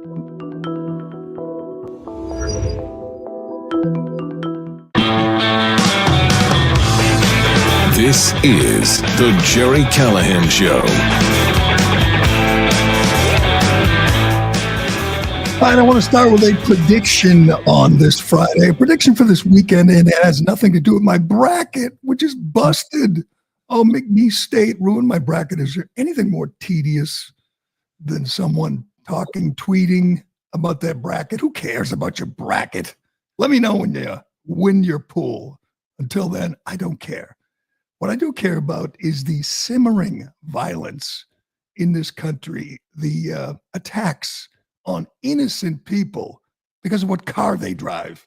This is the Gerry Callahan Show. All right, I want to start with a prediction on this Friday. A prediction for this weekend, and it has nothing to do with my bracket, which is busted. Oh, McNeese State ruined my bracket. Is there anything more tedious than someone talking, tweeting about their bracket? Who cares about your bracket? Let me know when you win your pool. Until then, I don't care. What I do care about is the simmering violence in this country, the attacks on innocent people because of what car they drive.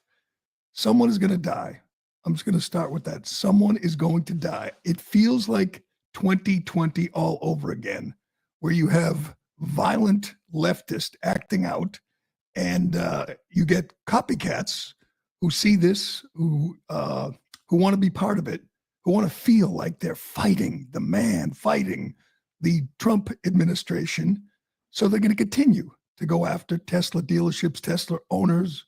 Someone is going to die. I'm just going to start with that. Someone is going to die. It feels like 2020 all over again, where you have violent leftists acting out, and you get copycats who see this, who want to be part of it, who want to feel like they're fighting the man, fighting the Trump administration. So they're going to continue to go after Tesla dealerships, Tesla owners,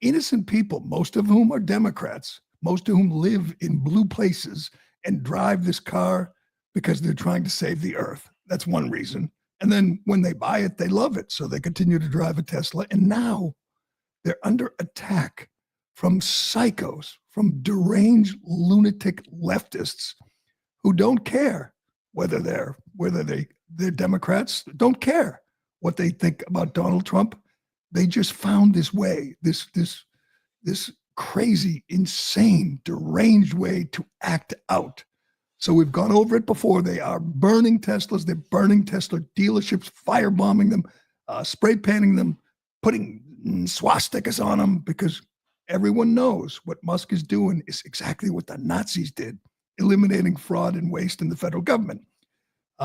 innocent people, most of whom are Democrats, most of whom live in blue places and drive this car because they're trying to save the earth. That's one reason. And then when they buy it, they love it. So they continue to drive a Tesla. And now they're under attack from psychos, from deranged lunatic leftists who don't care whether they're Democrats, don't care what they think about Donald Trump. They just found this way, this crazy, insane, deranged way to act out. So we've gone over it before. They are burning Teslas. They're burning Tesla dealerships, firebombing them, spray painting them, putting swastikas on them, because everyone knows what Musk is doing is exactly what the Nazis did, eliminating fraud and waste in the federal government.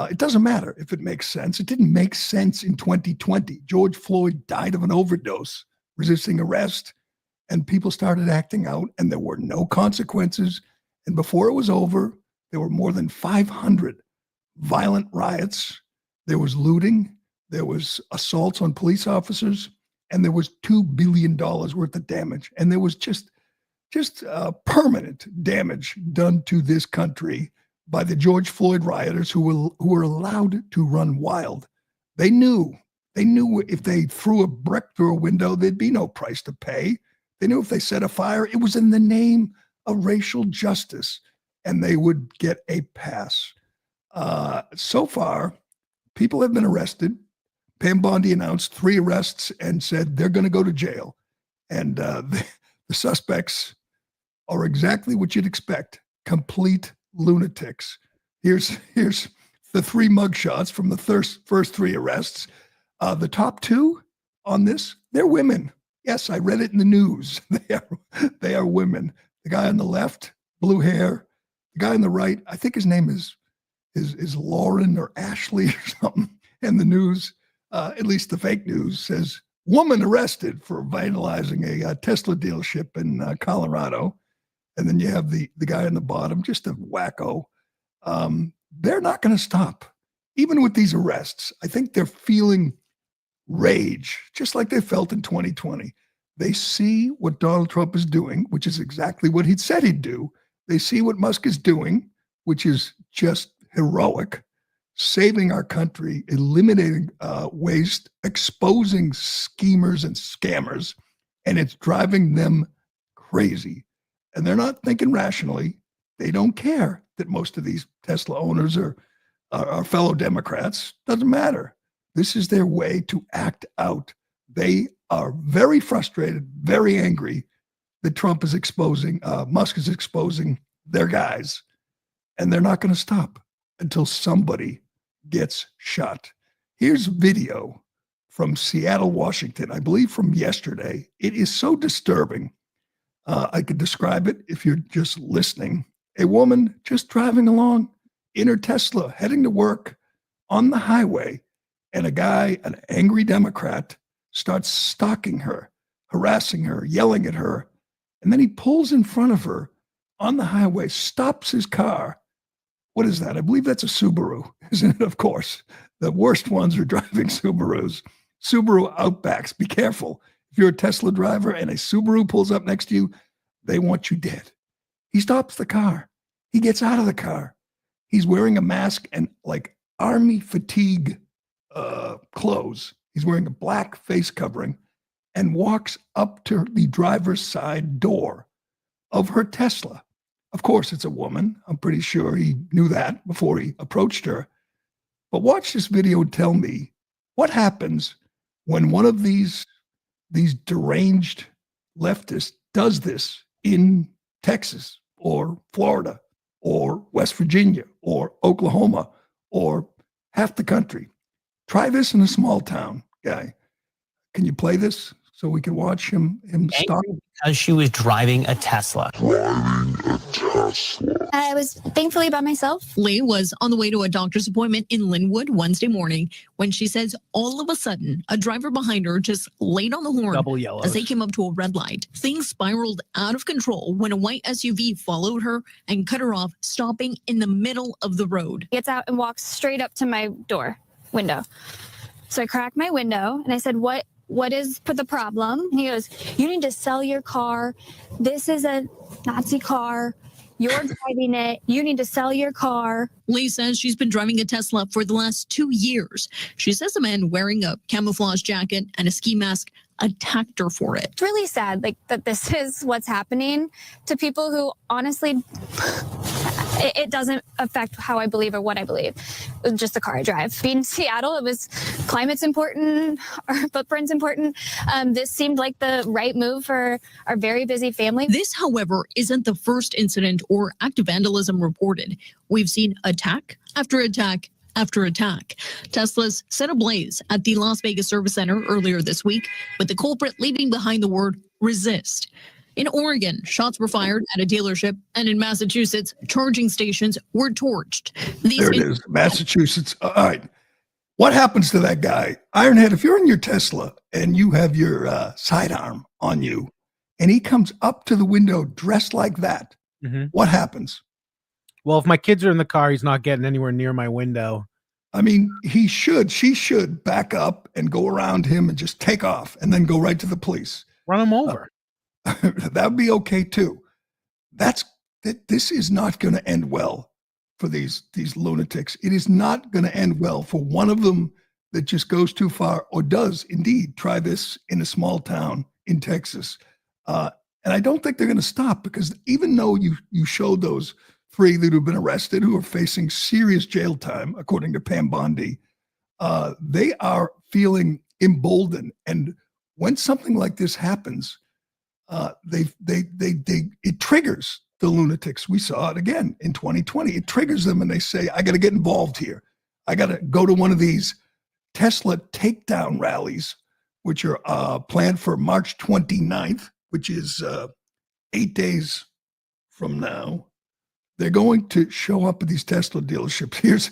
It doesn't matter if it makes sense. It didn't make sense in 2020. George Floyd died of an overdose, resisting arrest, and people started acting out, and there were no consequences. And before it was over, there were more than 500 violent riots. There was looting. There was assaults on police officers. And there was $2 billion worth of damage. And there was just permanent damage done to this country by the George Floyd rioters who were allowed to run wild. They knew if they threw a brick through a window, there'd be no price to pay. They knew if they set a fire, it was in the name of racial justice, and they would get a pass. So far, people have been arrested. Pam Bondi announced 3 arrests and said they're going to go to jail. And the suspects are exactly what you'd expect, complete lunatics. Here's the 3 mugshots from the first 3 arrests. The top 2 on this, they're women. Yes, I read it in the news. They are women. The guy on the left, blue hair. The guy on the right, I think his name is Lauren or Ashley or something. And the news, at least the fake news, says woman arrested for vandalizing a Tesla dealership in Colorado. And then you have the guy on the bottom, just a wacko. They're not going to stop. Even with these arrests, I think they're feeling rage, just like they felt in 2020. They see what Donald Trump is doing, which is exactly what he'd said he'd do. They see what Musk is doing, which is just heroic, saving our country, eliminating waste, exposing schemers and scammers, and it's driving them crazy. And they're not thinking rationally. They don't care that most of these Tesla owners are fellow Democrats. Doesn't matter. This is their way to act out. They are very frustrated, very angry that Trump is exposing, Musk is exposing their guys. And they're not going to stop until somebody gets shot. Here's video from Seattle, Washington, I believe from yesterday. It is so disturbing. I could describe it if you're just listening. A woman just driving along in her Tesla, heading to work on the highway, and a guy, an angry Democrat, starts stalking her, harassing her, yelling at her. And then he pulls in front of her on the highway, stops his car. What is that? I believe that's a Subaru, isn't it? Of course. The worst ones are driving Subarus. Subaru Outbacks. Be careful. If you're a Tesla driver and a Subaru pulls up next to you, they want you dead. He stops the car. He gets out of the car. He's wearing a mask and like army fatigue clothes. He's wearing a black face covering and walks up to the driver's side door of her Tesla. Of course, it's a woman. I'm pretty sure he knew that before he approached her. But watch this video and tell me what happens when one of these deranged leftists does this in Texas or Florida or West Virginia or Oklahoma or half the country. Try this in a small town, guy. Can you play this so we can watch him stop? Because she was driving a Tesla. I was thankfully by myself. Lee was on the way to a doctor's appointment in Linwood Wednesday morning when she says all of a sudden a driver behind her just laid on the horn Double yellows. as they came up to a red light. Things spiraled out of control when a white SUV followed her and cut her off, stopping in the middle of the road. Gets out and walks straight up to my window. So I cracked my window and I said, what is the problem? And he goes, you need to sell your car. This is a Nazi car. You're driving it. You need to sell your car. Lee says she's been driving a Tesla for the last 2 years. She says a man wearing a camouflage jacket and a ski mask attacked her for it. It's really sad, like that this is what's happening to people who honestly, it doesn't affect how I believe or what I believe. It's just the car I drive. Being in Seattle, it was climate's important, our footprint's important. This seemed like the right move for our very busy family. This, however, isn't the first incident or act of vandalism reported. We've seen attack after attack after attack. Teslas set ablaze at the Las Vegas Service Center earlier this week, with the culprit leaving behind the word resist. In Oregon, shots were fired at a dealership, and in Massachusetts, charging stations were torched. There it is, Massachusetts. All right. What happens to that guy? Ironhead, if you're in your Tesla and you have your sidearm on you, and he comes up to the window dressed like that, what happens? Well, if my kids are in the car, he's not getting anywhere near my window. I mean, she should back up and go around him and just take off and then go right to the police. Run him over. That would be okay too. This is not going to end well for these lunatics. It is not going to end well for one of them that just goes too far or does indeed try this in a small town in Texas. And I don't think they're going to stop, because even though you showed those 3 that have been arrested who are facing serious jail time, according to Pam Bondi, they are feeling emboldened. And when something like this happens, it triggers the lunatics. We saw it again in 2020. It triggers them and they say, I got to get involved here. I got to go to one of these Tesla takedown rallies, which are planned for March 29th, which is 8 days from now. They're going to show up at these Tesla dealerships. Here's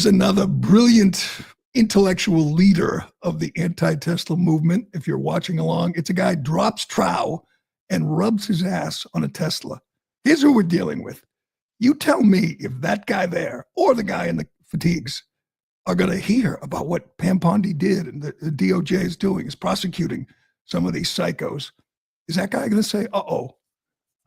another brilliant intellectual leader of the anti-Tesla movement. If you're watching along, it's a guy drops trowel and rubs his ass on a Tesla. Here's who we're dealing with. You tell me if that guy there or the guy in the fatigues are going to hear about what Pam Bondi did and the DOJ is doing, is prosecuting some of these psychos. Is that guy going to say, uh-oh,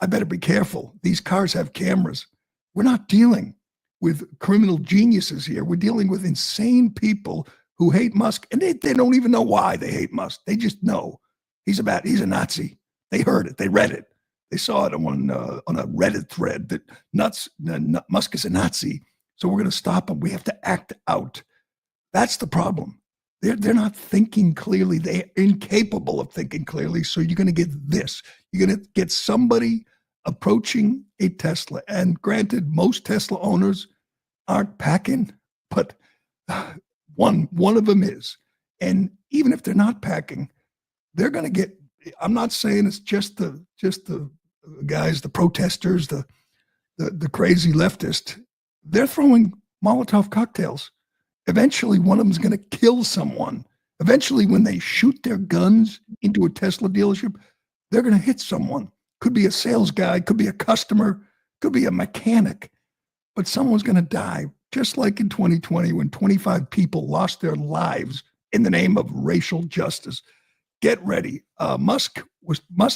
I better be careful. These cars have cameras. We're not dealing with criminal geniuses here. We're dealing with insane people who hate Musk, and they don't even know why they hate Musk. They just know he's a Nazi. They heard it. They read it. They saw it on a Reddit thread that Musk is a Nazi. So we're going to stop him. We have to act out. That's the problem. They're not thinking clearly. They're incapable of thinking clearly. So you're going to get this. You're going to get somebody approaching a Tesla. And granted, most Tesla owners aren't packing, but one of them is. And even if they're not packing, they're going to get, I'm not saying it's just the guys, the protesters, the crazy leftist. They're throwing Molotov cocktails. Eventually, one of them is going to kill someone. Eventually, when they shoot their guns into a Tesla dealership, they're going to hit someone. Could be a sales guy, could be a customer, could be a mechanic, but someone's going to die just like in 2020 when 25 people lost their lives in the name of racial justice. Get ready. Musk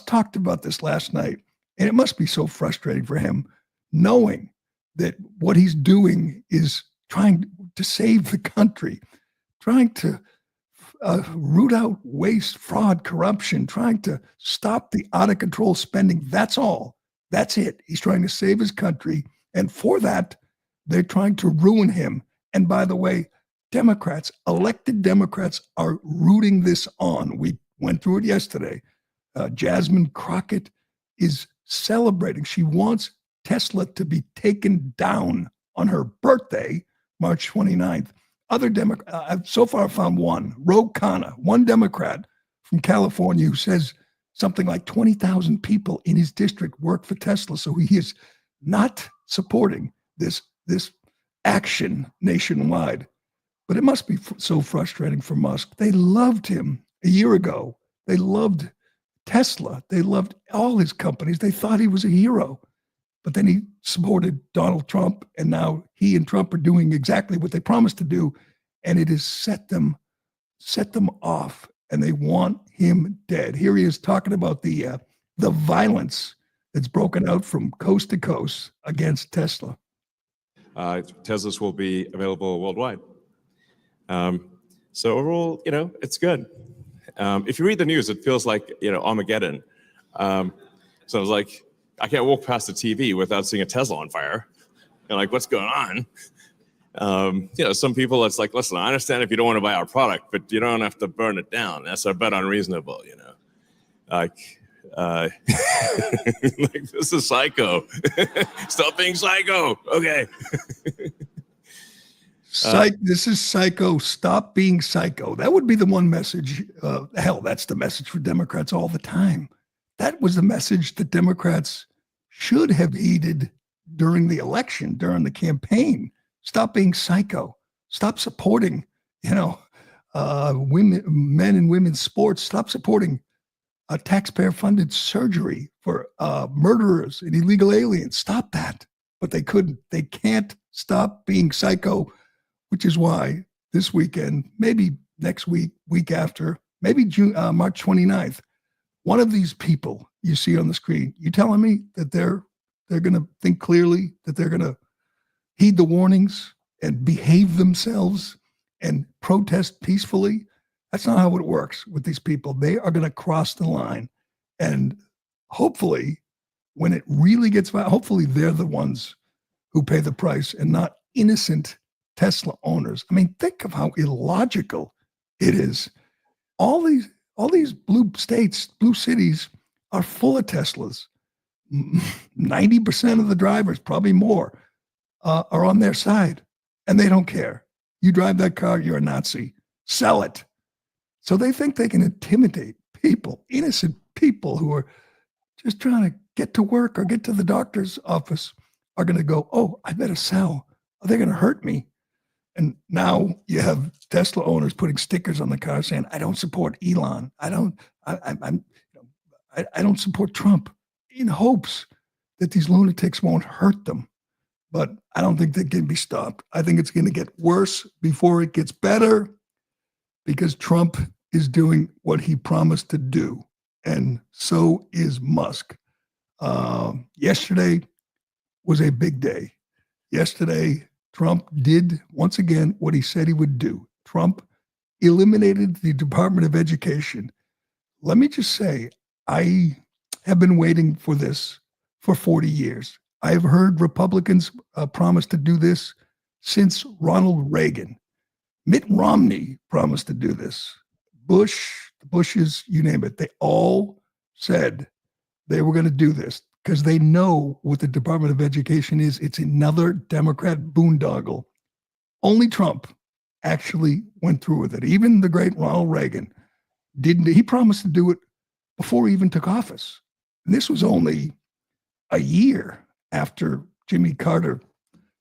talked about this last night, and it must be so frustrating for him knowing that what he's doing is trying to save the country, trying to root out waste, fraud, corruption, trying to stop the out-of-control spending. That's all. That's it. He's trying to save his country. And for that, they're trying to ruin him. And by the way, Democrats, elected Democrats, are rooting this on. We went through it yesterday. Jasmine Crockett is celebrating. She wants Tesla to be taken down on her birthday, March 29th. Other Democrats, so far I've found one, Ro Khanna, one Democrat from California who says something like 20,000 people in his district work for Tesla. So he is not supporting this action nationwide. But it must be so frustrating for Musk. They loved him a year ago. They loved Tesla. They loved all his companies. They thought he was a hero. But then he supported Donald Trump, and now he and Trump are doing exactly what they promised to do, and it has set them off, and they want him dead. Here he is talking about the violence that's broken out from coast to coast against Tesla. Teslas will be available worldwide. So overall, it's good. If you read the news, it feels like, Armageddon. So I was like, I can't walk past the TV without seeing a Tesla on fire. And like, what's going on? Some people, it's like, listen, I understand if you don't want to buy our product, but you don't have to burn it down. That's a bit unreasonable, like this is psycho. Stop being psycho. Okay. This is psycho. Stop being psycho. That would be the one message. Hell, that's the message for Democrats all the time. That was the message that Democrats should have heeded during the election, during the campaign. Stop being psycho. Stop supporting, women, men and women's sports. Stop supporting taxpayer-funded surgery for murderers and illegal aliens. Stop that. But they couldn't. They can't stop being psycho, which is why this weekend, maybe next week, week after, maybe March 29th, one of these people you see on the screen, you telling me that they're going to think clearly, that they're going to heed the warnings and behave themselves and protest peacefully? That's not how it works with these people. They are going to cross the line. And hopefully, when it really gets violent, hopefully they're the ones who pay the price and not innocent Tesla owners. I mean, think of how illogical it is. All these blue states, blue cities are full of Teslas. 90% of the drivers, probably more, are on their side, and they don't care. You drive that car, you're a Nazi. Sell it. So they think they can intimidate people, innocent people who are just trying to get to work or get to the doctor's office are going to go, oh, I better sell. Are they going to hurt me? And now you have Tesla owners putting stickers on the car saying, I don't support Elon. I don't support Trump, in hopes that these lunatics won't hurt them. But I don't think they can be stopped. I think it's going to get worse before it gets better, because Trump is doing what he promised to do. And so is Musk. Yesterday was a big day. Yesterday, Trump did, once again, what he said he would do. Trump eliminated the Department of Education. Let me just say, I have been waiting for this for 40 years. I have heard Republicans promise to do this since Ronald Reagan. Mitt Romney promised to do this. Bush, the Bushes, you name it. They all said they were going to do this because they know what the Department of Education is. It's another Democrat boondoggle. Only Trump actually went through with it. Even the great Ronald Reagan didn't. He promised to do it before he even took office. And this was only a year after Jimmy Carter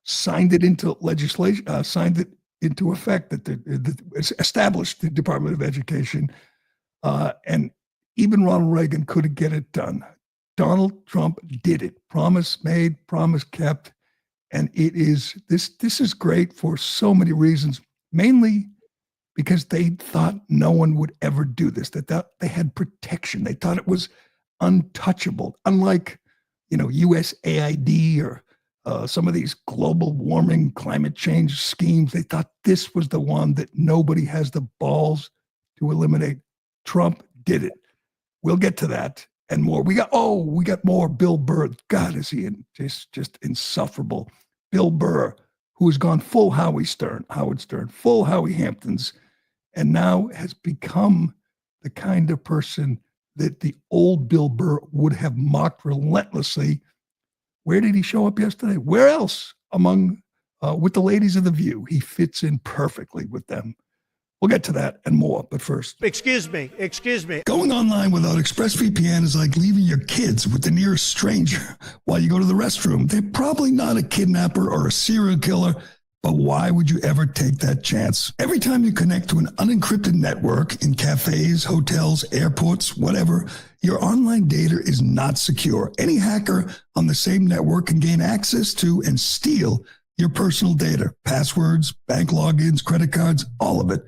signed it into legislation, signed it into effect, that established the Department of Education. And even Ronald Reagan couldn't get it done. Donald Trump did it. Promise made, promise kept. And it is this is great for so many reasons, mainly because they thought no one would ever do this, that they had protection. They thought it was untouchable, unlike, USAID or some of these global warming, climate change schemes. They thought this was the one that nobody has the balls to eliminate. Trump did it. We'll get to that and more. We got more. Bill Burr. God, is he just insufferable. Bill Burr, who has gone full Howard Stern, full Howie Hamptons, and now has become the kind of person that the old Bill Burr would have mocked relentlessly. Where did he show up yesterday? Where else? With the ladies of The View. He fits in perfectly with them. We'll get to that and more, but first. Excuse me. Going online without ExpressVPN is like leaving your kids with the nearest stranger while you go to the restroom. They're probably not a kidnapper or a serial killer, but why would you ever take that chance? Every time you connect to an unencrypted network in cafes, hotels, airports, whatever, your online data is not secure. Any hacker on the same network can gain access to and steal your personal data, passwords, bank logins, credit cards, all of it.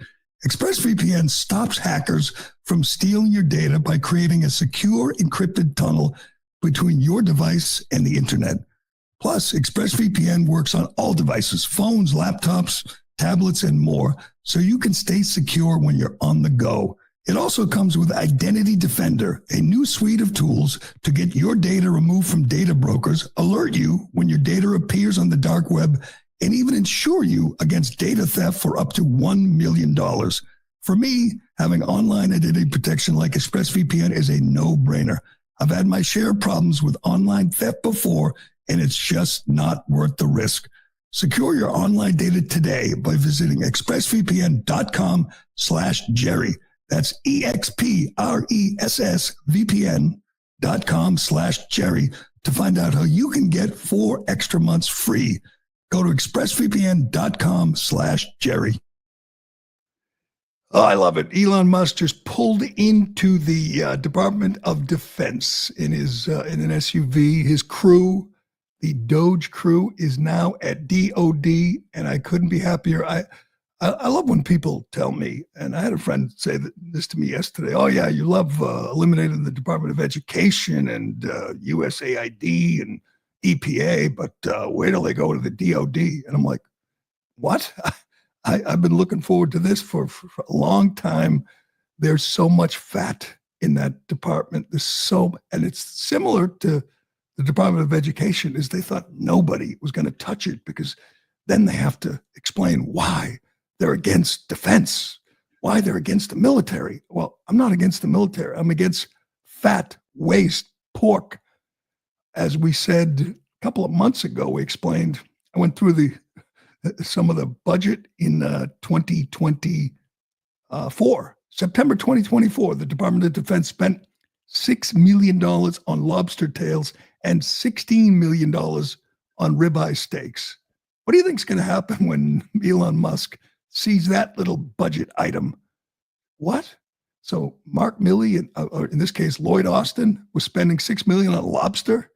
ExpressVPN stops hackers from stealing your data by creating a secure encrypted tunnel between your device and the internet. Plus, ExpressVPN works on all devices, phones, laptops, tablets, and more, so you can stay secure when you're on the go. It also comes with Identity Defender, a new suite of tools to get your data removed from data brokers, alert you when your data appears on the dark web, and even insure you against data theft for up to $1 million. For me, having online identity protection like ExpressVPN is a no-brainer. I've had my share of problems with online theft before, and it's just not worth the risk. Secure your online data today by visiting expressvpn.com/Gerry. That's expressvpn.com/Gerry to find out how you can get 4 extra months free. Go to expressvpn.com/Gerry. Oh, I love it. Elon Musk just pulled into the Department of Defense in an SUV. His crew, the Doge crew, is now at DOD, and I couldn't be happier. I love when people tell me, and I had a friend say this to me yesterday. Oh yeah, you love eliminating the Department of Education and USAID and EPA, but wait till they go to the DOD. And I'm like, what? I've been looking forward to this for a long time. There's so much fat in that department. And it's similar to the Department of Education, is they thought nobody was going to touch it because then they have to explain why they're against defense, why they're against the military. Well, I'm not against the military. I'm against fat, waste, pork. As we said a couple of months ago, we explained, I went through some of the budget in 2024. September 2024, the Department of Defense spent $6 million on lobster tails and $16 million on ribeye steaks. What do you think is going to happen when Elon Musk sees that little budget item? What? So Mark Milley, or in this case, Lloyd Austin, was spending $6 million on lobster.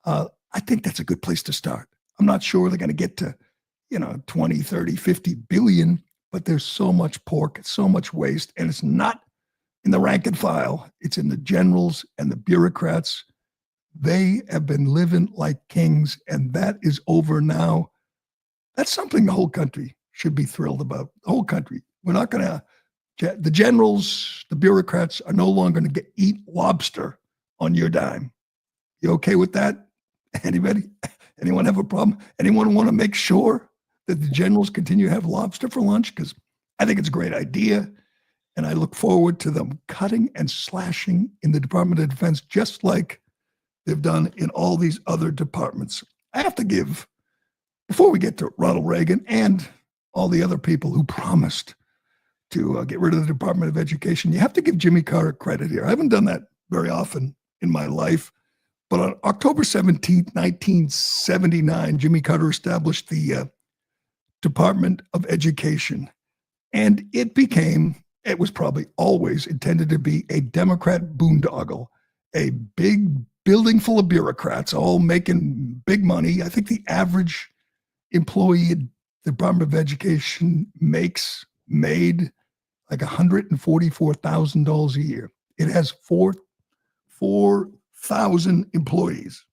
I think that's a good place to start. I'm not sure they're going to get to 20, 30, 50 billion, but there's so much pork, so much waste, and it's not in the rank and file. It's in the generals and the bureaucrats. They have been living like kings, and that is over now. That's something the whole country should be thrilled about. The whole country. We're not going to, the generals, the bureaucrats are no longer going to eat lobster on your dime. You okay with that? Anybody? Anyone have a problem? Anyone want to make sure that the generals continue to have lobster for lunch? Because I think it's a great idea. And I look forward to them cutting and slashing in the Department of Defense, just like they've done in all these other departments. I have to give, before we get to Ronald Reagan and all the other people who promised to get rid of the Department of Education, you have to give Jimmy Carter credit here. I haven't done that very often in my life. But on October 17th, 1979, Jimmy Carter established the Department of Education. And it was probably always intended to be a Democrat boondoggle, a big building full of bureaucrats all making big money. I think the average employee at the Department of Education made like $144,000 a year. It has 4,000 employees.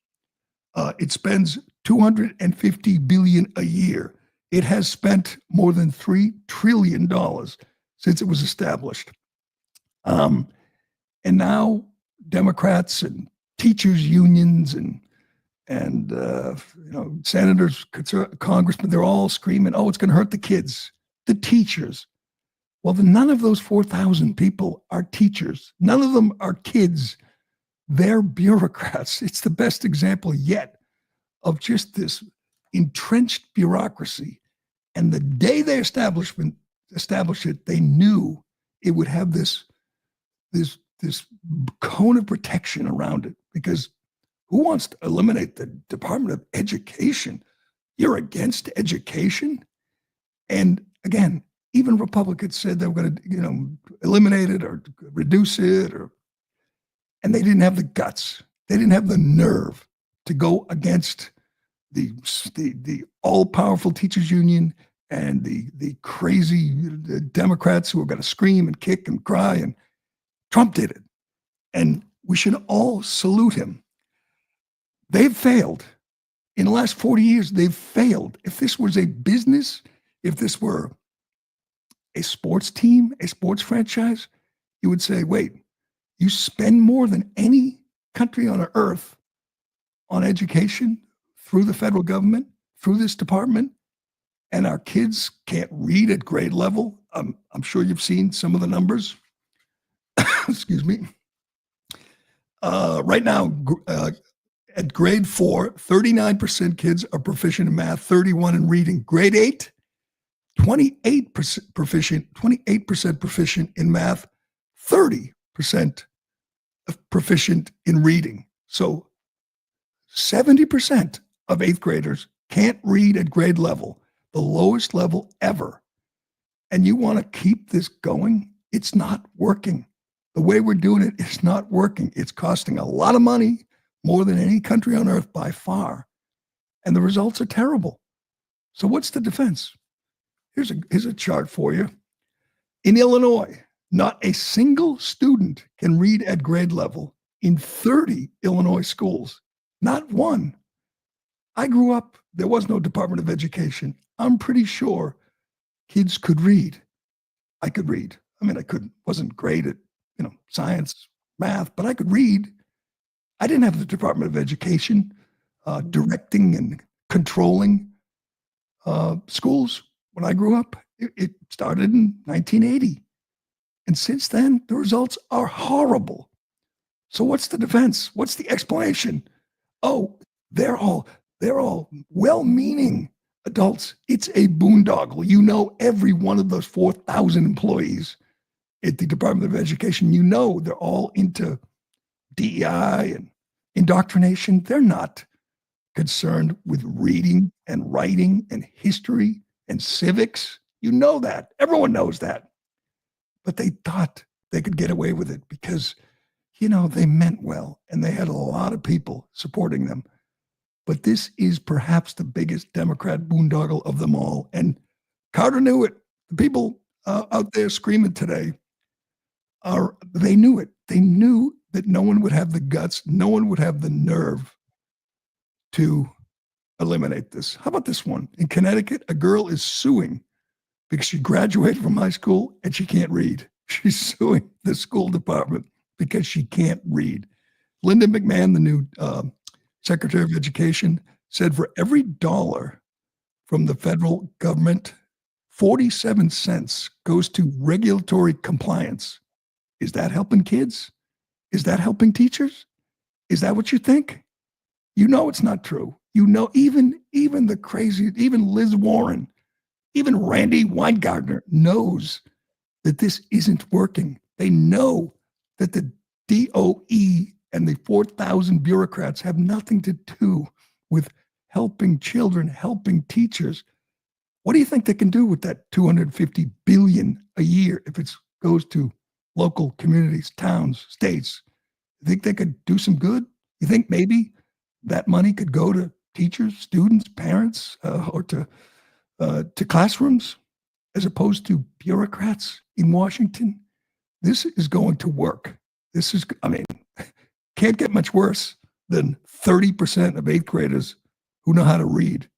It spends $250 billion a year. It has spent more than $3 trillion since it was established. And now Democrats and teachers unions and senators, congressmen, they're all screaming, oh, it's going to hurt the kids, the teachers. Well, none of those 4,000 people are teachers. None of them are kids. They're bureaucrats. It's the best example yet of just this entrenched bureaucracy. And the day they established it, they knew it would have this cone of protection around it, because who wants to eliminate the Department of Education? You're against education? And again, even Republicans said they were going to, eliminate it or reduce it, and they didn't have the guts. They didn't have the nerve to go against the all-powerful teachers union and the crazy Democrats who are going to scream and kick and cry. And Trump did it. And we should all salute him. They've failed. In the last 40 years, they've failed. If this was a business, if this were a sports team, a sports franchise, you would say, wait, you spend more than any country on earth on education through the federal government, through this department, and our kids can't read at grade level. I'm sure you've seen some of the numbers. Excuse me. Right now, at grade 4, 39% kids are proficient in math, 31 in reading. Grade 8, 28% proficient in math, 30% proficient in reading. So 70% of 8th graders can't read at grade level, the lowest level ever. And you want to keep this going? It's not working. The way we're doing it is not working. It's costing a lot of money, more than any country on earth by far. And the results are terrible. So what's the defense? Here's a chart for you. In Illinois, not a single student can read at grade level in 30 Illinois schools. Not one. I grew up, there was no Department of Education. I'm pretty sure kids could read. I could read. I mean, wasn't great at, science, math, but I could read. I didn't have the Department of Education directing and controlling schools when I grew up. It started in 1980. And since then, the results are horrible. So what's the defense? What's the explanation? Oh, they're all well-meaning adults. It's a boondoggle. Every one of those 4,000 employees at the Department of Education, they're all into DEI and indoctrination. They're not concerned with reading and writing and history and civics. You know that. Everyone knows that. But they thought they could get away with it because, they meant well and they had a lot of people supporting them. But this is perhaps the biggest Democrat boondoggle of them all. And Carter knew it. The people out there screaming today, they knew it. They knew that no one would have the guts, no one would have the nerve to eliminate this. How about this one? In Connecticut, a girl is suing because she graduated from high school and she can't read. She's suing the school department because she can't read. Linda McMahon, the new Secretary of Education, said for every dollar from the federal government, 47 cents goes to regulatory compliance. Is that helping kids? Is that helping teachers? Is that what you think? It's not true. Even the crazy, even Liz Warren, even Randy Weingartner knows that this isn't working. They know that the DOE and the 4,000 bureaucrats have nothing to do with helping children, helping teachers. What do you think they can do with that $250 billion a year if it goes to local communities, towns, states? You think they could do some good? You think maybe that money could go to teachers, students, parents, or to classrooms, as opposed to bureaucrats in Washington. This is going to work. This is, I mean, can't get much worse than 30% of eighth graders who know how to read.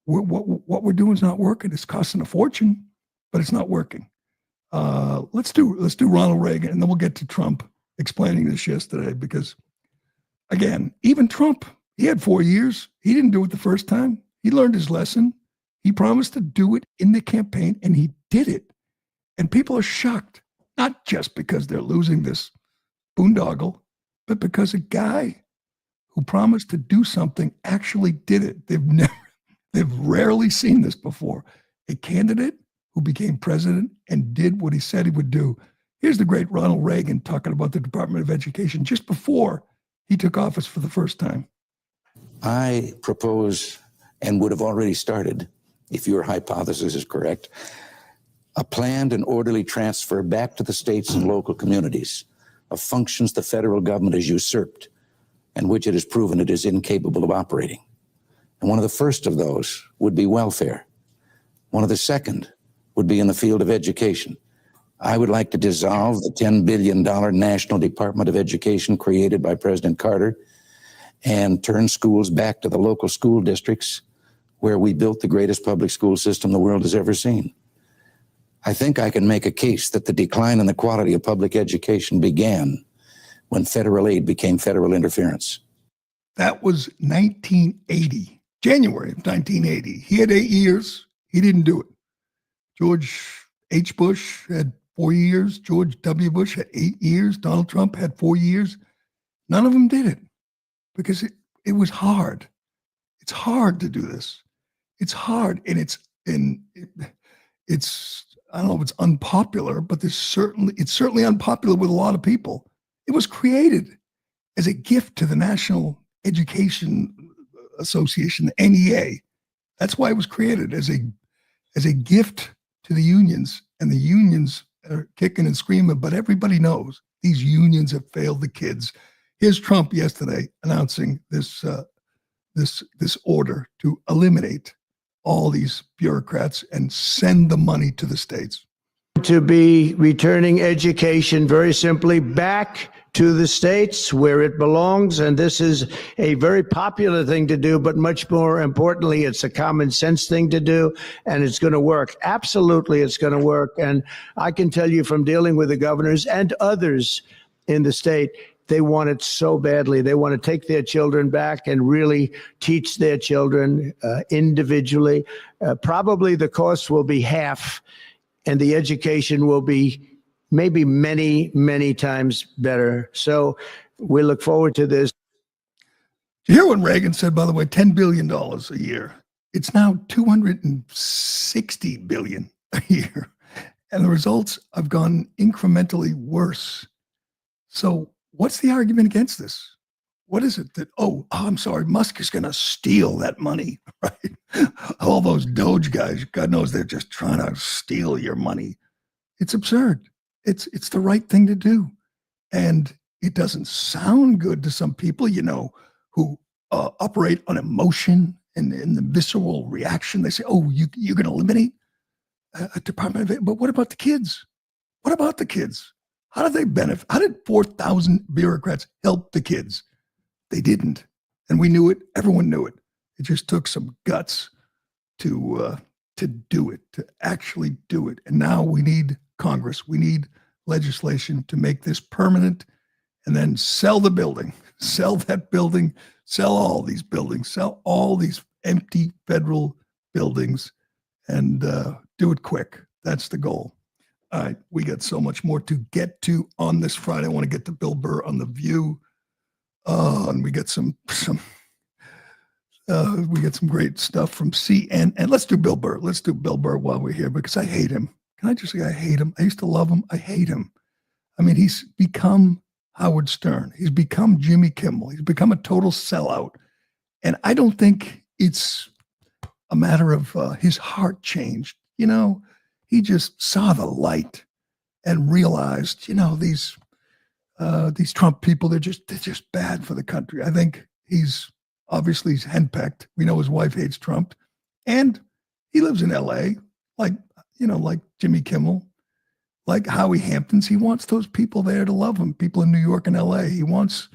What we're doing is not working. It's costing a fortune, but it's not working. Let's do Ronald Reagan, and then we'll get to Trump explaining this yesterday. Because again, even Trump, he had 4 years. He didn't do it the first time. He learned his lesson. He promised to do it in the campaign, and he did it. And people are shocked, not just because they're losing this boondoggle, but because a guy who promised to do something actually did it. They've rarely seen this before. A candidate who became president and did what he said he would do. Here's the great Ronald Reagan talking about the Department of Education just before he took office for the first time. I propose, and would have already started, if your hypothesis is correct, a planned and orderly transfer back to the states and local communities of functions the federal government has usurped and which it has proven it is incapable of operating. And one of the first of those would be welfare. One of the second would be in the field of education. I would like to dissolve the $10 billion National Department of Education created by President Carter and turn schools back to the local school districts where we built the greatest public school system the world has ever seen. I think I can make a case that the decline in the quality of public education began when federal aid became federal interference. That was 1980, January of 1980. He had 8 years. He didn't do it. George H. Bush had 4 years. George W. Bush had 8 years. Donald Trump had 4 years. None of them did it because it was hard. It's hard to do this. It's hard, and it's I don't know if it's unpopular, but it's certainly unpopular with a lot of people. It was created as a gift to the National Education Association, the NEA. That's why it was created, as a gift to the unions, and the unions are kicking and screaming, but everybody knows these unions have failed the kids. Here's Trump yesterday announcing this order to eliminate all these bureaucrats and send the money to the states. To be returning education very simply back to the states where it belongs. And this is a very popular thing to do, but much more importantly, it's a common sense thing to do, and it's going to work. Absolutely, it's going to work. And I can tell you from dealing with the governors and others in the state, they want it so badly. They want to take their children back and really teach their children individually. Probably the cost will be half, and the education will be maybe many, many times better. So we look forward to this. Did you hear what Reagan said, by the way? $10 billion a year. It's now $260 billion a year. And the results have gone incrementally worse. So what's the argument against this? What is it that, I'm sorry, Musk is going to steal that money, right? All those Doge guys, God knows they're just trying to steal your money. It's absurd. It's the right thing to do. And it doesn't sound good to some people, who operate on emotion and the visceral reaction. They say, you're going to eliminate a Department of, but what about the kids? What about the kids? How did they benefit? How did 4,000 bureaucrats help the kids? They didn't. And we knew it. Everyone knew it. It just took some guts to do it, to actually do it. And now we need Congress. We need legislation to make this permanent, and then sell the building, sell that building, sell all these buildings, sell all these empty federal buildings, and do it quick. That's the goal. All right, we got so much more to get to on this Friday. I want to get to Bill Burr on The View. And we get some great stuff from CNN. Let's do Bill Burr. Let's do Bill Burr while we're here, because I hate him. Can I just say I hate him? I used to love him. I hate him. I mean, he's become Howard Stern. He's become Jimmy Kimmel. He's become a total sellout. And I don't think it's a matter of his heart changed. He just saw the light and realized, these Trump people, they're just bad for the country. I think he's Obviously, he's henpecked. We know his wife hates Trump. And he lives in L.A., like Jimmy Kimmel, like Howie Hamptons. He wants those people there to love him, people in New York and L.A. He wants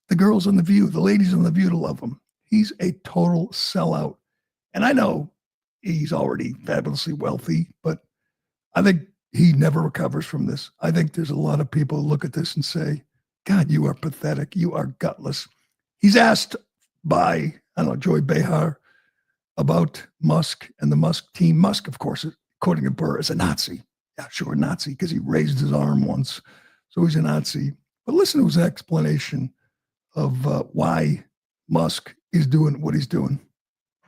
the girls on The View, the ladies on The View to love him. He's a total sellout. And I know he's already fabulously wealthy, but I think he never recovers from this. I think there's a lot of people who look at this and say, God, you are pathetic. You are gutless. He's asked by, Joy Behar about Musk and the Musk team. Musk, of course, according to Burr, is a Nazi. Yeah, sure, Nazi, because he raised his arm once. So he's a Nazi. But listen to his explanation of why Musk is doing what he's doing.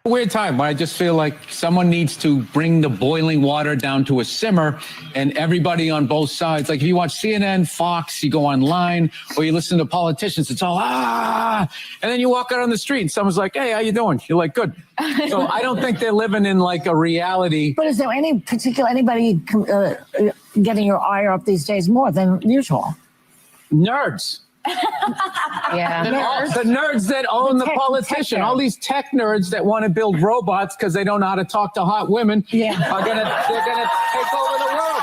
Weird time when I just feel like someone needs to bring the boiling water down to a simmer, and everybody on both sides, like if you watch CNN, Fox, you go online, or you listen to politicians, it's all, and then you walk out on the street and someone's like, hey, how you doing? You're like, good. So I don't think they're living in like a reality. But is there anybody getting your ire up these days more than usual? Nerds. Yeah, The nerds that own the politician, all these tech nerds that want to build robots because they don't know how to talk to hot women, they're gonna take over the world.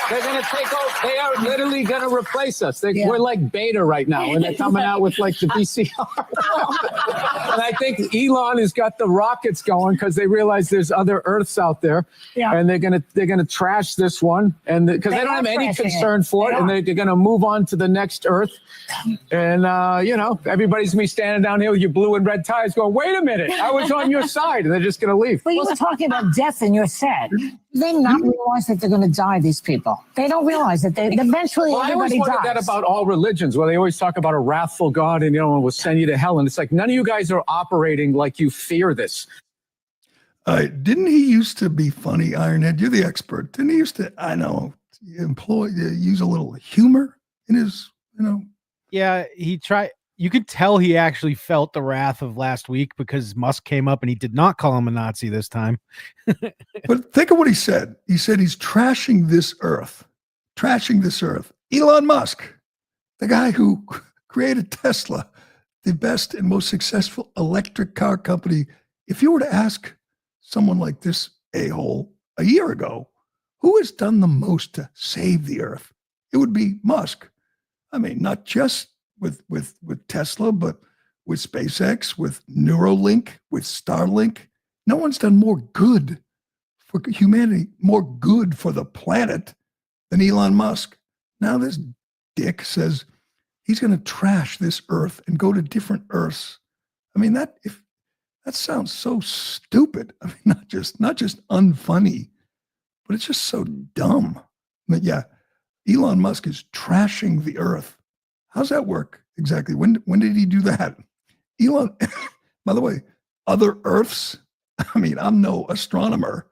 They're gonna take over. They are literally gonna replace us. We're like beta right now, and they're coming out with like the VCR. And I think Elon has got the rockets going because they realize there's other Earths out there, and they're gonna trash this one, and because they don't have any concern for it, and they're gonna move on to the next Earth. And everybody's gonna be standing down here with your blue and red ties, going, "Wait a minute, I was on your side," and they're just gonna leave. Well, you were talking about death in your set. They not realize that they're going to die. These people, they don't realize that they eventually I always everybody wondered dies. that about all religions, where they always talk about a wrathful God and will send you to hell, and it's like none of you guys are operating like you fear this. Didn't he used to be funny, Ironhead? You're the expert. Didn't he used to? I know, use a little humor in his, Yeah, he tried. You could tell he actually felt the wrath of last week because Musk came up and he did not call him a Nazi this time. But think of what he said. He said he's trashing this earth. Trashing this earth. Elon Musk, the guy who created Tesla, the best and most successful electric car company. If you were to ask someone like this a-hole a year ago, who has done the most to save the earth? It would be Musk. I mean, not just with Tesla, but with SpaceX, with Neuralink, with Starlink. No one's done more good for humanity, more good for the planet than Elon Musk. Now this dick says he's going to trash this earth and go to different earths. I mean, that sounds so stupid. I mean, not just unfunny, but it's just so dumb. But yeah, Elon Musk is trashing the earth. How's that work exactly? When did he do that? Elon, by the way, other Earths. I mean, I'm no astronomer,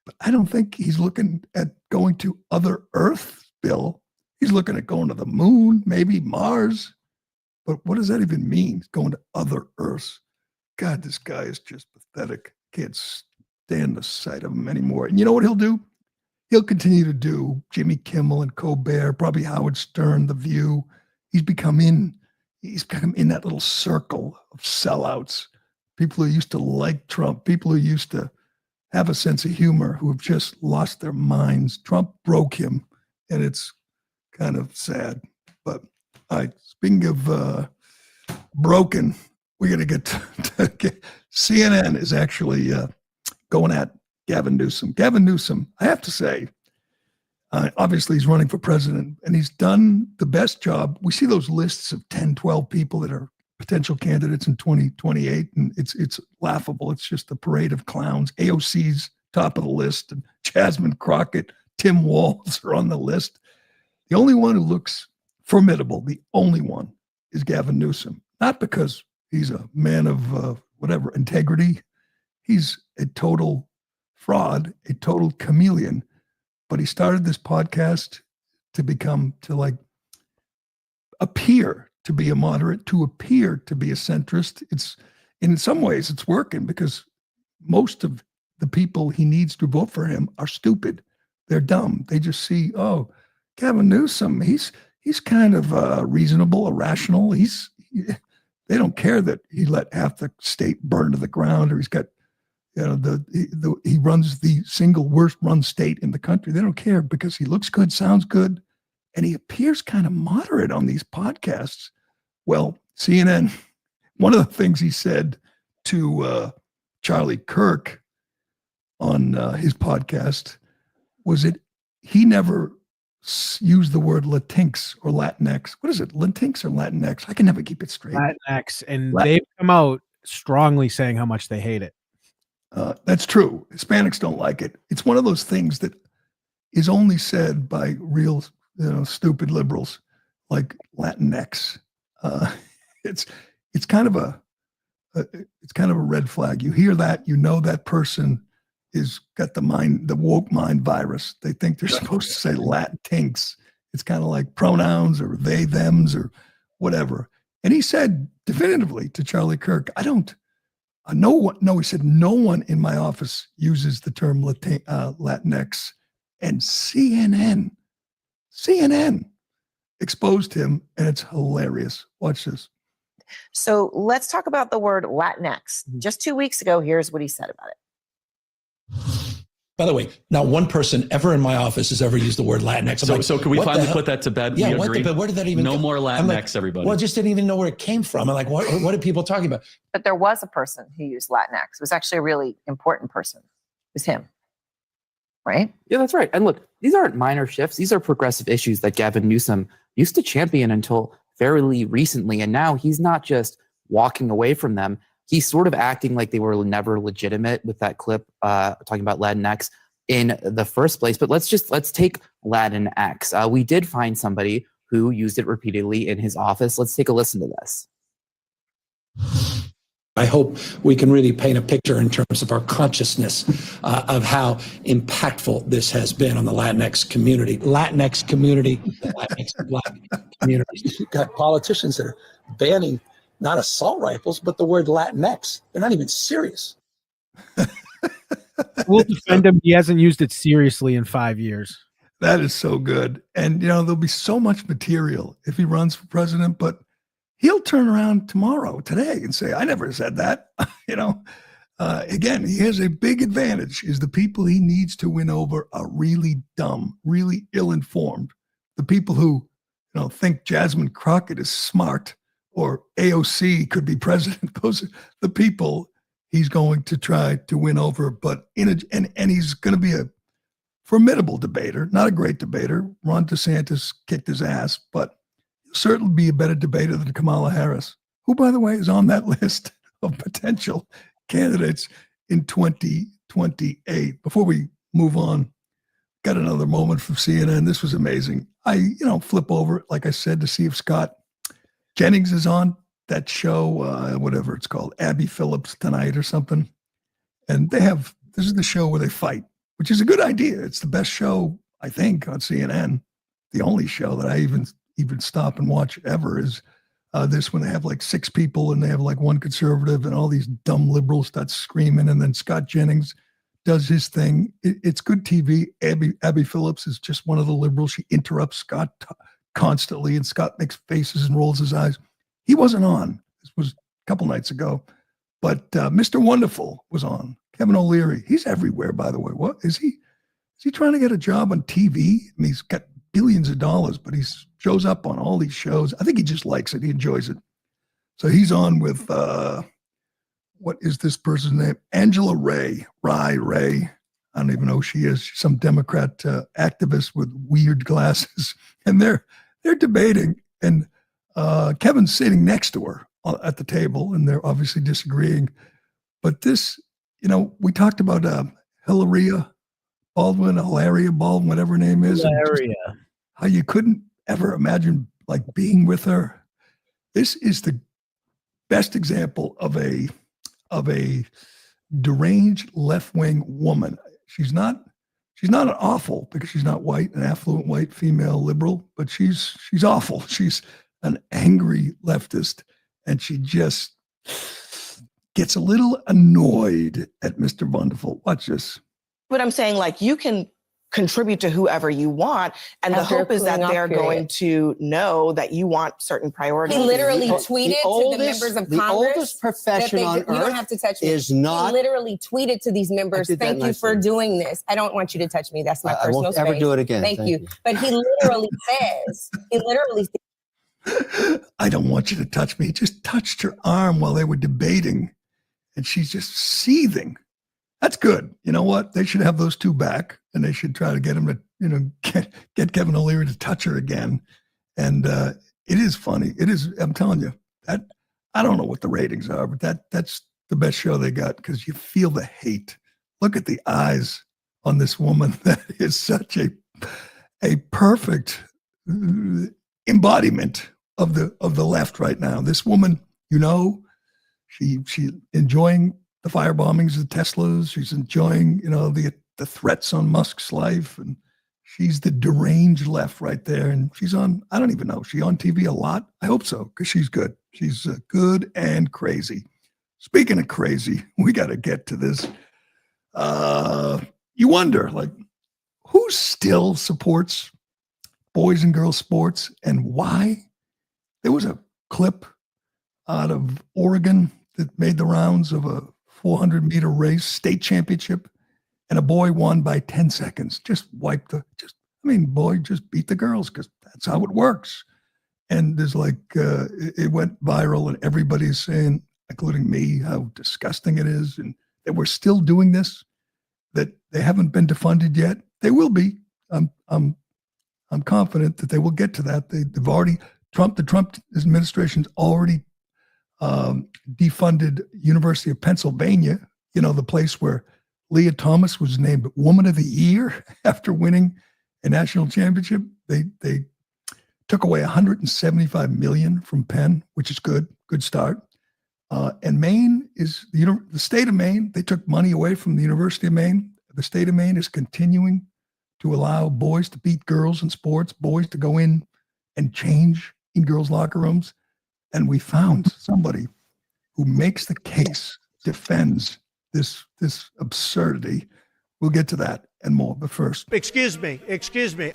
but I don't think he's looking at going to other Earths, Bill. He's looking at going to the moon, maybe Mars. But what does that even mean, going to other Earths? God, this guy is just pathetic. Can't stand the sight of him anymore. And you know what he'll do? He'll continue to do Jimmy Kimmel and Colbert, probably Howard Stern, The View. He's become in that little circle of sellouts, people who used to like Trump, people who used to have a sense of humor, who have just lost their minds. Trump broke him, and it's kind of sad. But speaking of broken, we're going to get CNN is actually going at Gavin Newsom. Gavin Newsom, I have to say, obviously he's running for president, and he's done the best job. We see those lists of 10, 12 people that are potential candidates in 2028, and it's laughable. It's just a parade of clowns. AOC's top of the list, and Jasmine Crockett, Tim Walz are on the list. The only one who looks formidable, the only one, is Gavin Newsom. Not because he's a man of integrity. He's a total fraud, a total chameleon. But he started this podcast to appear to be a moderate, to appear to be a centrist. It's, in some ways, it's working because most of the people he needs to vote for him are stupid. They're dumb. They just see, oh, Gavin Newsom, he's kind of reasonable, irrational. They don't care that he let half the state burn to the ground, or he's got, he runs the single worst run state in the country. They don't care because he looks good, sounds good, and he appears kind of moderate on these podcasts. Well, CNN, one of the things he said to Charlie Kirk on his podcast was that he never used the word Latinx or Latinx. What is it, Latinx or Latinx? I can never keep it straight. Latinx, and they've come out strongly saying how much they hate it. That's true. Hispanics don't like it. It's one of those things that is only said by real, stupid liberals, like Latinx. It's kind of a red flag. You hear that, that person is got the woke mind virus. They think they're supposed to say Latinx. It's kind of like pronouns or they, thems or whatever. And he said definitively to Charlie Kirk, he said, no one in my office uses the term Latinx. And CNN exposed him, and it's hilarious. Watch this. So let's talk about the word Latinx. Just 2 weeks ago, here's what he said about it. By the way, not one person ever in my office has ever used the word Latinx. So can we finally put that to bed? Yeah, we agree? Where did that even No come? more Latinx, everybody. Well, I just didn't even know where it came from. I'm like, what are people talking about? But there was a person who used Latinx. It was actually a really important person. It was him. Right? Yeah, that's right. And look, these aren't minor shifts. These are progressive issues that Gavin Newsom used to champion until fairly recently. And now he's not just walking away from them. He's sort of acting like they were never legitimate with that clip talking about Latinx in the first place. But let's take Latinx. We did find somebody who used it repeatedly in his office. Let's take a listen to this. I hope we can really paint a picture in terms of our consciousness of how impactful this has been on the Latinx community. Latinx Black communities. You've got politicians that are banning not assault rifles, but the word Latinx. They're not even serious. We'll defend him. He hasn't used it seriously in 5 years. That is so good. And, there'll be so much material if he runs for president, but he'll turn around today and say, I never said that. Again, he has a big advantage is the people he needs to win over are really dumb, really ill-informed. The people who, think Jasmine Crockett is smart or AOC could be president. Those are the people he's going to try to win over, but and he's going to be a formidable debater, not a great debater. Ron DeSantis kicked his ass, but he'll certainly be a better debater than Kamala Harris, who, by the way, is on that list of potential candidates in 2028. Before we move on, got another moment from CNN. This was amazing. I, flip over it, like I said, to see if Scott Jennings is on that show, whatever it's called, Abby Phillips Tonight or something. And this is the show where they fight, which is a good idea. It's the best show, I think, on CNN. The only show that I even stop and watch ever is this, when they have like 6 people and they have like one conservative and all these dumb liberals start screaming. And then Scott Jennings does his thing. It's good TV. Abby Phillips is just one of the liberals. She interrupts Scott constantly, and Scott makes faces and rolls his eyes. He wasn't on. This was a couple nights ago, but Mr. Wonderful was on. Kevin O'Leary. He's everywhere, by the way. What is he? Is he trying to get a job on TV? I mean, he's got billions of dollars, but he shows up on all these shows. I think he just likes it. He enjoys it. So he's on with, what is this person's name? Angela Ray. Ray. I don't even know who she is. She's some Democrat activist with weird glasses. And they're debating. And Kevin's sitting next to her at the table, and they're obviously disagreeing. But this, we talked about Hilaria Baldwin, whatever her name is. How you couldn't ever imagine like being with her. This is the best example of a deranged left-wing woman. She's not an awful, because she's not white, an affluent white female liberal, but she's awful. She's an angry leftist, and she just gets a little annoyed at Mr. Wonderful. Watch this. But I'm saying, like, you can contribute to whoever you want. And the After hope is that cooling off they're period. going to know that you want certain priorities. He literally The tweeted oldest- to the members of the Congress. oldest that profession they on did- You don't earth have to touch me. is not- He literally tweeted to these members, did that thank you for nicely. doing this. I don't want you to touch me. That's my I personal won't space. ever do it again. Thank Thank you. you. But he literally I don't want you to touch me. He just touched her arm while they were debating, and she's just seething. That's good. You know what? They should have those two back, and they should try to get him to, get Kevin O'Leary to touch her again. And it is funny. It is. I'm telling you that I don't know what the ratings are, but that's the best show they got because you feel the hate. Look at the eyes on this woman. That is such a perfect embodiment of the left right now. This woman, she enjoying the fire bombings of Teslas. She's enjoying, the threats on Musk's life, and she's the deranged left right there. And she's on, I don't even know, is she on TV a lot? I hope so, because she's good. She's good and crazy. Speaking of crazy, we got to get to this. You wonder, who still supports boys and girls sports and why? There was a clip out of Oregon that made the rounds of a 400-meter race, state championship, and a boy won by 10 seconds. Just boy just beat the girls because that's how it works. And there's it went viral and everybody's saying, including me, how disgusting it is. And that we're still doing this, that they haven't been defunded yet. They will be. I'm confident that they will get to that. They've already, the Trump administration's already defunded University of Pennsylvania, the place where Leah Thomas was named Woman of the Year after winning a national championship. They took away $175 million from Penn, which is good start. And Maine is, the state of Maine, they took money away from the University of Maine. The state of Maine is continuing to allow boys to beat girls in sports, boys to go in and change in girls' locker rooms. And we found somebody who makes the case, defends this absurdity. We'll get to that and more, but first. Excuse me. All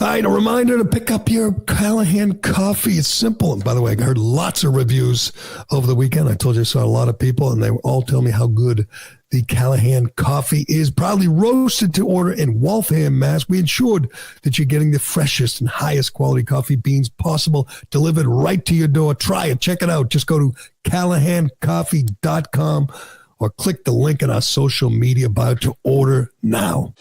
right, a reminder to pick up your Callahan coffee. It's simple. And by the way, I heard lots of reviews over the weekend. I told you I saw a lot of people, and they all tell me how good the Callahan coffee is. Proudly roasted to order in Waltham, Mass. We ensured that you're getting the freshest and highest quality coffee beans possible, delivered right to your door. Try it. Check it out. Just go to CallahanCoffee.com or click the link in our social media bio to order now.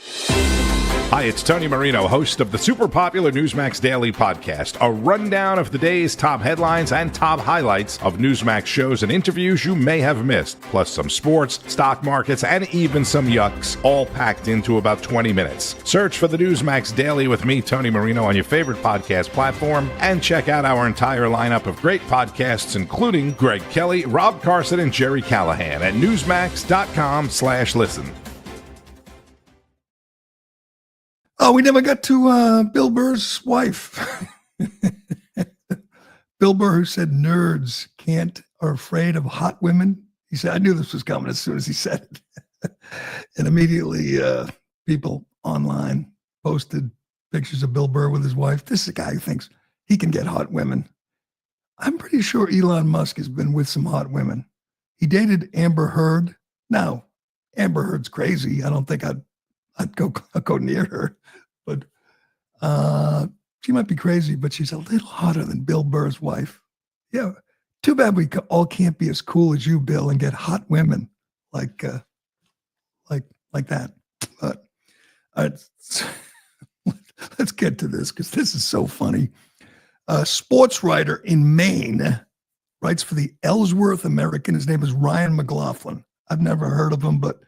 Hi, it's Tony Marino, host of the super popular Newsmax Daily Podcast, a rundown of the day's top headlines and top highlights of Newsmax shows and interviews you may have missed, plus some sports, stock markets, and even some yucks, all packed into about 20 minutes. Search for the Newsmax Daily with me, Tony Marino, on your favorite podcast platform, and check out our entire lineup of great podcasts, including Greg Kelly, Rob Carson, and Gerry Callahan at newsmax.com/listen. Oh, we never got to Bill Burr's wife. Bill Burr, who said nerds are afraid of hot women. He said, I knew this was coming as soon as he said it. And immediately people online posted pictures of Bill Burr with his wife. This is a guy who thinks he can get hot women. I'm pretty sure Elon Musk has been with some hot women. He dated Amber Heard. Now, Amber Heard's crazy. I don't think I'd go near her, but she might be crazy, but she's a little hotter than Bill Burr's wife. Yeah, too bad we all can't be as cool as you, Bill, and get hot women like that. But let's get to this because this is so funny. A sports writer in Maine writes for the Ellsworth American. His name is Ryan McLaughlin. I've never heard of him, but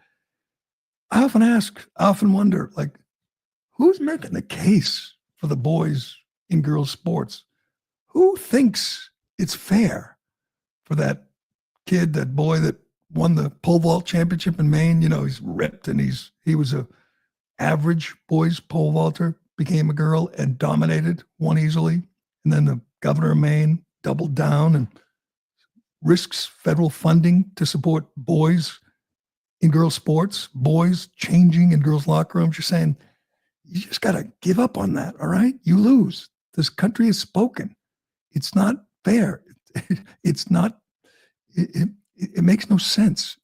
I often wonder, who's making the case for the boys in girls sports? Who thinks it's fair for that kid, that boy that won the pole vault championship in Maine? He's ripped and he was a average boys pole vaulter, became a girl and dominated, won easily. And then the governor of Maine doubled down and risks federal funding to support boys in girls sports, boys changing in girls locker rooms. You're saying You just got to give up on that. All right. You lose. This country has spoken. It's not fair. It's not, it makes no sense.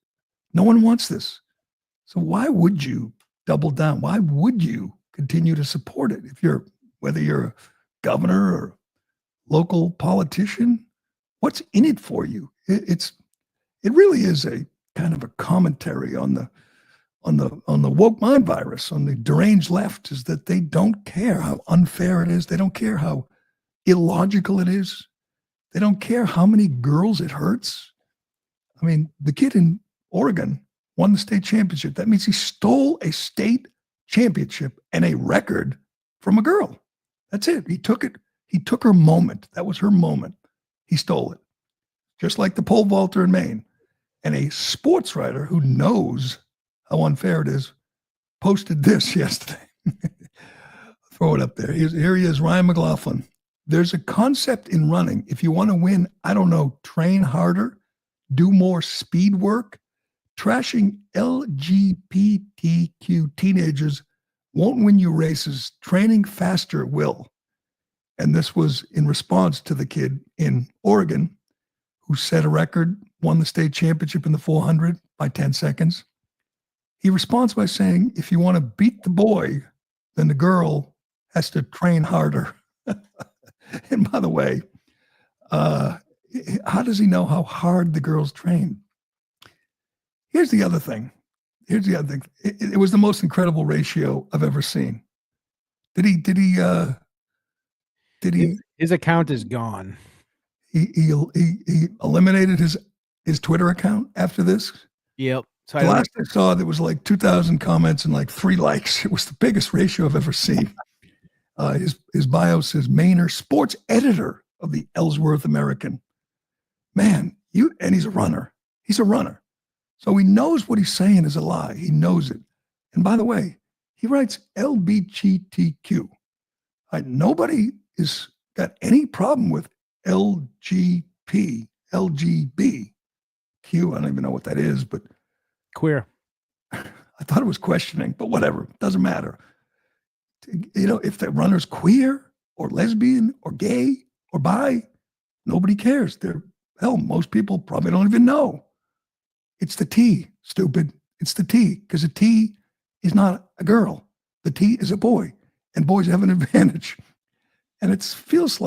No one wants this. So why would you double down? Why would you continue to support it? Whether you're a governor or local politician, what's in it for you? It really is a kind of a commentary on the woke mind virus, on the deranged left, is that they don't care how unfair it is. They don't care how illogical it is. They don't care how many girls it hurts. I mean, the kid in Oregon won the state championship. That means he stole a state championship and a record from a girl. That's it. He took it. He took her moment. That was her moment. He stole it. Just like the pole vaulter in Maine. And a sports writer who knows how unfair it is posted this yesterday. Throw it up there. Here he is, Ryan McLaughlin. There's a concept in running. If you want to win, I don't know, train harder, do more speed work. Trashing LGBTQ teenagers won't win you races. Training faster will. And this was in response to the kid in Oregon who set a record, won the state championship in the 400 by 10 seconds. He responds by saying, if you want to beat the boy, then the girl has to train harder. And by the way, how does he know how hard the girls train? Here's the other thing. It was the most incredible ratio I've ever seen. His account is gone. He eliminated his Twitter account after this. Yep. So the last I saw, there was like 2,000 comments and like 3 likes. It was the biggest ratio I've ever seen. His bio says, Mainer, sports editor of the Ellsworth American. Man, and he's a runner. He's a runner. So he knows what he's saying is a lie. He knows it. And by the way, he writes LBGTQ. Nobody has got any problem with LGB. Q. I don't even know what that is, but queer. I thought it was questioning, but whatever. Doesn't matter. You know, if the runner's queer or lesbian or gay or bi, nobody cares. Most people probably don't even know. It's the T, stupid. It's the T, because a T is not a girl. The T is a boy, and boys have an advantage. And it feels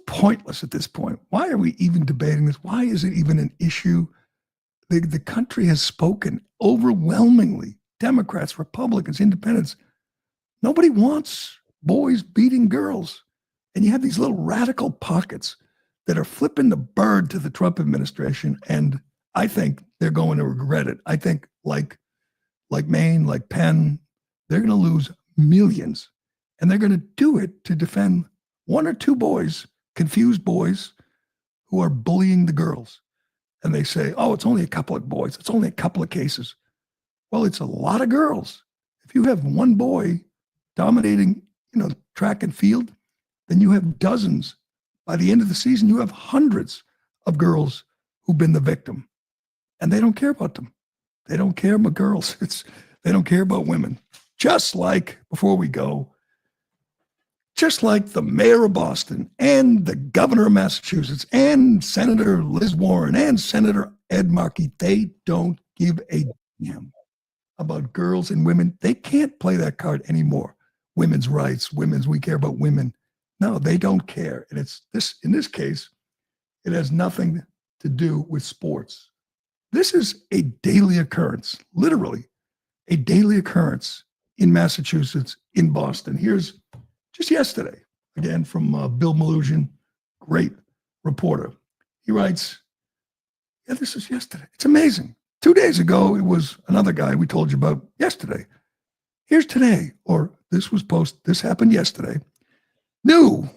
pointless at this point. Why are we even debating this? Why is it even an issue? The country has spoken overwhelmingly. Democrats, Republicans, independents. Nobody wants boys beating girls. And you have these little radical pockets that are flipping the bird to the Trump administration. And I think they're going to regret it. I think like Maine, like Penn, they're going to lose millions. And they're going to do it to defend 1 or 2 boys, confused boys who are bullying the girls. And they say, oh, it's only a couple of boys. It's only a couple of cases. Well, it's a lot of girls. If you have 1 boy dominating, track and field, then you have dozens. By the end of the season, you have hundreds of girls who've been the victim. And they don't care about them. They don't care about girls. They don't care about women. Just like, before we go, just like the mayor of Boston and the governor of Massachusetts and Senator Liz Warren and Senator Ed Markey, they don't give a damn about girls and women. They can't play that card anymore. Women's rights, we care about women. No, they don't care. And in this case, it has nothing to do with sports. This is a daily occurrence, literally a daily occurrence in Massachusetts, in Boston. Here's just yesterday, again, from Bill Malusian, great reporter. He writes, this is yesterday. It's amazing. 2 days ago, it was another guy we told you about yesterday. Here's today, or this happened yesterday. New,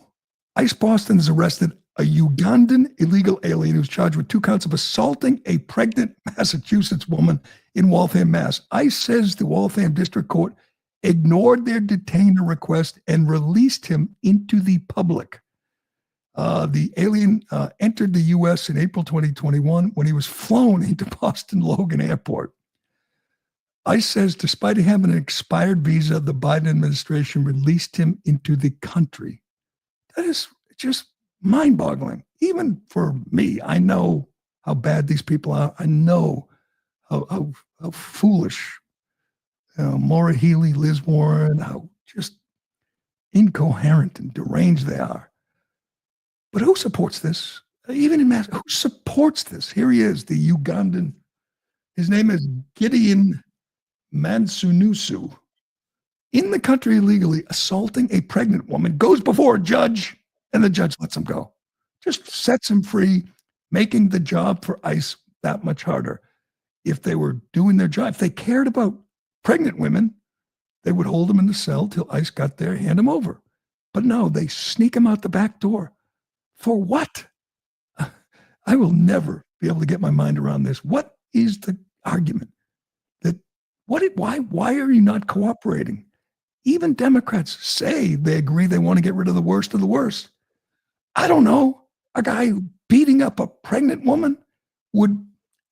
ICE Boston has arrested a Ugandan illegal alien who's charged with 2 counts of assaulting a pregnant Massachusetts woman in Waltham, Mass. ICE says the Waltham District Court ignored their detainer request and released him into the public. The alien entered the U.S. in April 2021 when he was flown into Boston Logan Airport. ICE says despite having an expired visa, the Biden administration released him into the country. That is just mind-boggling. Even for me, I know how bad these people are. I know how foolish Maura Healey, Liz Warren, how just incoherent and deranged they are. But who supports this? Even in mass, who supports this? Here he is, the Ugandan. His name is Gideon Mansunusu. In the country illegally assaulting a pregnant woman, goes before a judge, and the judge lets him go. Just sets him free, making the job for ICE that much harder. If they were doing their job, if they cared about pregnant women, they would hold them in the cell till ICE got there, hand them over. But no, they sneak them out the back door. For what? I will never be able to get my mind around this. What is the argument? Why are you not cooperating? Even Democrats say they agree they want to get rid of the worst of the worst. I don't know. A guy beating up a pregnant woman would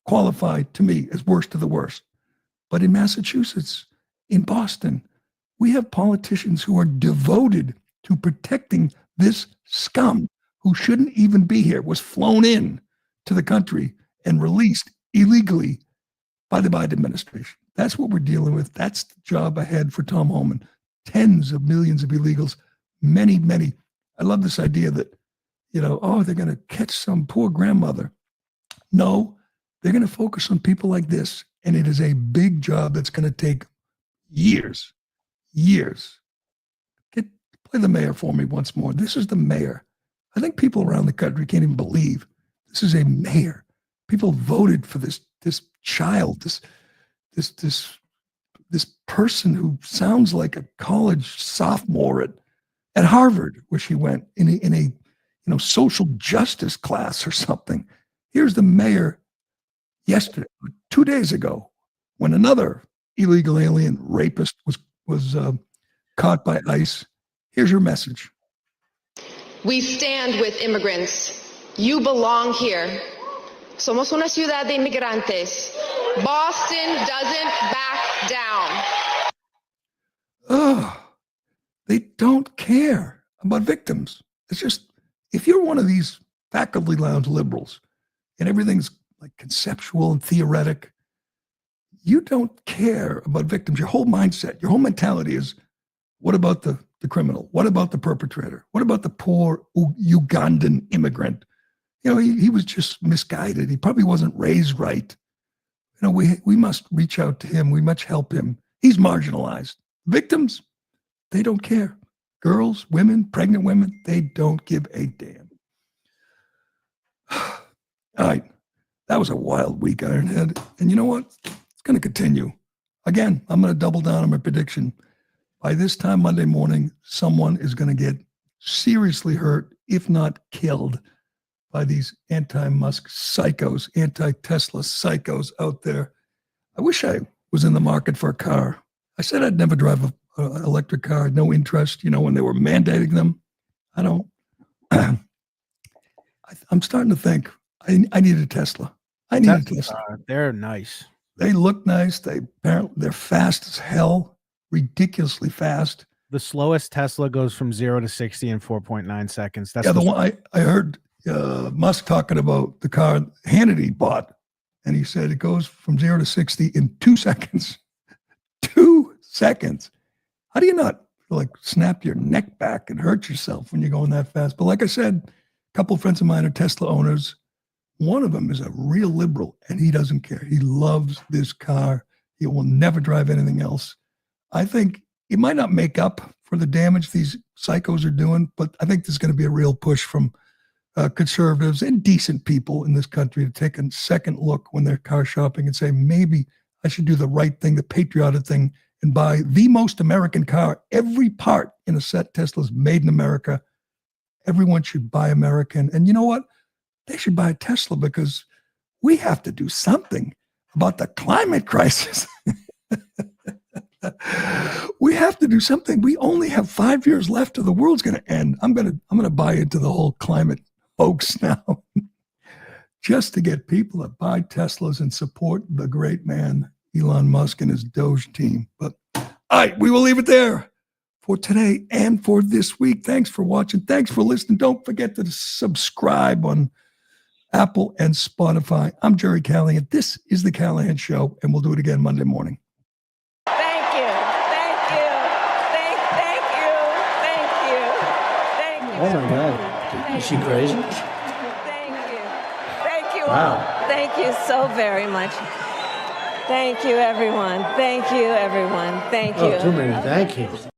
qualify to me as worst of the worst. But in Massachusetts, in Boston, we have politicians who are devoted to protecting this scum who shouldn't even be here, was flown in to the country and released illegally by the Biden administration. That's what we're dealing with. That's the job ahead for Tom Homan. Tens of millions of illegals, many, many. I love this idea that, they're going to catch some poor grandmother. No, they're going to focus on people like this. And it is a big job that's going to take years. Play the mayor for me once more. This is the mayor. I think people around the country can't even believe this is a mayor. People voted for this child, this person who sounds like a college sophomore at Harvard, where she went in a social justice class or something. Here's the mayor yesterday, 2 days ago, when another illegal alien rapist was caught by ICE. Here's your message. We stand with immigrants. You belong here. Somos una ciudad de inmigrantes. Boston doesn't back down. They don't care about victims. It's just, if you're one of these faculty lounge liberals and everything's like conceptual and theoretic, you don't care about victims. Your whole mindset, your whole mentality is, what about the criminal? What about the perpetrator? What about the poor Ugandan immigrant? He was just misguided. He probably wasn't raised right. We must reach out to him. We must help him. He's marginalized. Victims, they don't care. Girls, women, pregnant women, they don't give a damn. All right. That was a wild week, Ironhead. And you know what? It's going to continue. Again, I'm going to double down on my prediction. By this time Monday morning, someone is going to get seriously hurt, if not killed, by these anti-Musk psychos, anti-Tesla psychos out there. I wish I was in the market for a car. I said I'd never drive an electric car, no interest, when they were mandating them. I don't. I'm starting to think I need a Tesla. I need a Tesla. They're nice. They look nice. They're fast as hell, ridiculously fast. The slowest Tesla goes from 0 to 60 in 4.9 seconds. That's the one I heard Musk talking about the car Hannity bought, and he said it goes from 0 to 60 in 2 seconds. 2 seconds. How do you not snap your neck back and hurt yourself when you're going that fast? But like I said, a couple of friends of mine are Tesla owners. One of them is a real liberal, and he doesn't care. He loves this car. He will never drive anything else. I think it might not make up for the damage these psychos are doing, but I think there's going to be a real push from conservatives and decent people in this country to take a second look when they're car shopping and say, maybe I should do the right thing, the patriotic thing, and buy the most American car. Every part in a set Tesla is made in America. Everyone should buy American. And you know what? They should buy a Tesla because we have to do something about the climate crisis. We have to do something. We only have 5 years left or the world's going to end. I'm going to buy into the whole climate hoax now just to get people to buy Teslas and support the great man, Elon Musk and his Doge team. But all right, we will leave it there for today and for this week. Thanks for watching. Thanks for listening. Don't forget to subscribe on Apple and Spotify. I'm Gerry Callahan. This is The Callahan Show, and we'll do it again Monday morning. Thank you. Thank you. Thank you. Thank you. Thank you. Oh my God. Is she crazy? Thank you. Thank you Wow. all. Thank you so very much. Thank you, everyone. Thank you, everyone. Thank you. Oh, too many thank yous.